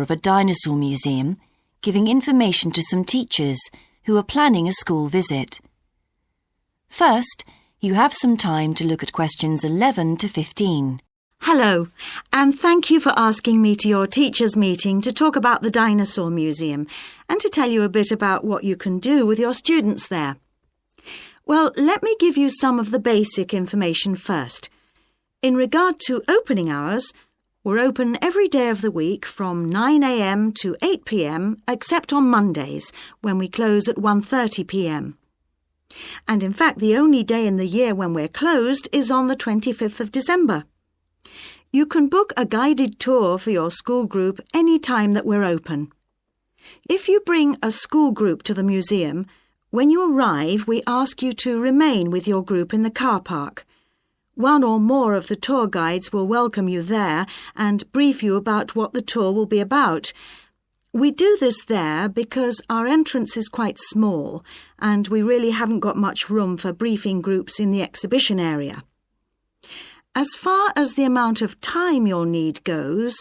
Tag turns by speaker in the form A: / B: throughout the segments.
A: of a dinosaur museum, giving information to some teachers who are planning a school visit. First, you have some time to look at questions 11 to 15.
B: Hello, and thank you for asking me to your teachers' meeting to talk about the Dinosaur Museum and to tell you a bit about what you can do with your students there. Well, let me give you some of the basic information first. In regard to opening hours, we're open every day of the week from 9 a.m. to 8 p.m. except on Mondays, when we close at 1:30 p.m. And in fact, the only day in the year when we're closed is on the 25th of December. You can book a guided tour for your school group any time that we're open. If you bring a school group to the museum, when you arrive, we ask you to remain with your group in the car park. One or more of the tour guides will welcome you there and brief you about what the tour will be about. We do this there because our entrance is quite small and we really haven't got much room for briefing groups in the exhibition area. As far as the amount of time you'll need goes,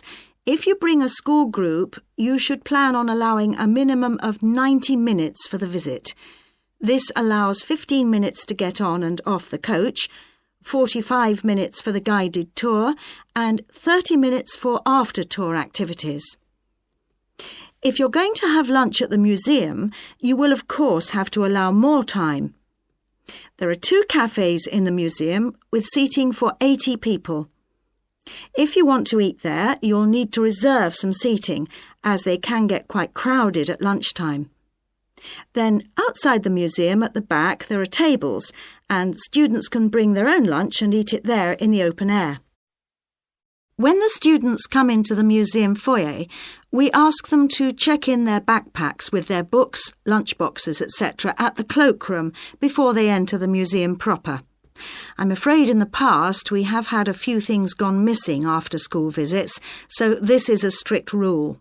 B: if you bring a school group, you should plan on allowing a minimum of 90 minutes for the visit. This allows 15 minutes to get on and off the coach, 45 minutes for the guided tour, and 30 minutes for after-tour activities. If you're going to have lunch at the museum, you will of course have to allow more time. There are 2 cafes in the museum with seating for 80 people. If you want to eat there, you'll need to reserve some seating, as they can get quite crowded at lunchtime. Then, outside the museum at the back, there are tables, and students can bring their own lunch and eat it there in the open air. When the students come into the museum foyer, we ask them to check in their backpacks with their books, lunchboxes, etc. at the cloakroom before they enter the museum proper. I'm afraid in the past we have had a few things gone missing after school visits, so this is a strict rule.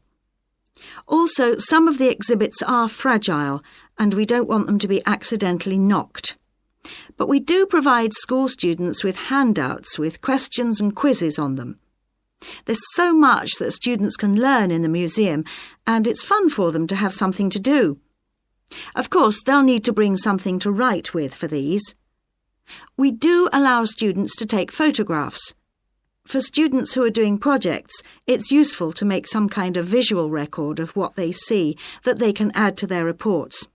B: Also, some of the exhibits are fragile and we don't want them to be accidentally knocked. But we do provide school students with handouts with questions and quizzes on them. There's so much that students can learn in the museum, and it's fun for them to have something to do. Of course, they'll need to bring something to write with for these. We do allow students to take photographs. For students who are doing projects, it's useful to make some kind of visual record of what they see that they can add to their reports.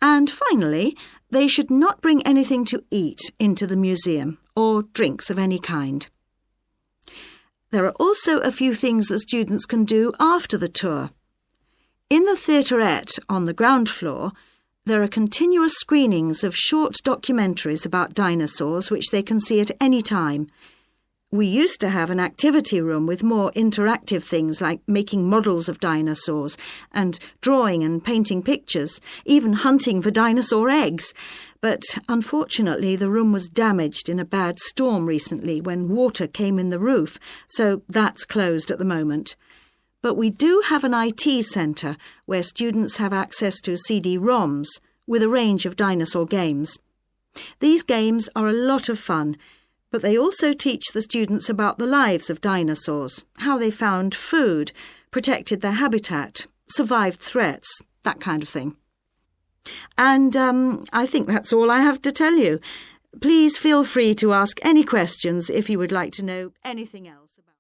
B: And finally, they should not bring anything to eat into the museum or drinks of any kind. There are also a few things that students can do after the tour. In the theaterette on the ground floor, there are continuous screenings of short documentaries about dinosaurs which they can see at any time. We used to have an activity room with more interactive things like making models of dinosaurs and drawing and painting pictures, even hunting for dinosaur eggs. But unfortunately, the room was damaged in a bad storm recently when water came in the roof, so that's closed at the moment. But we do have an IT centre where students have access to CD-ROMs with a range of dinosaur games. These games are a lot of fun, but they also teach the students about the lives of dinosaurs, how they found food, protected their habitat, survived threats, that kind of thing. And I think that's all I have to tell you. Please feel free to ask any questions if you would like to know anything else about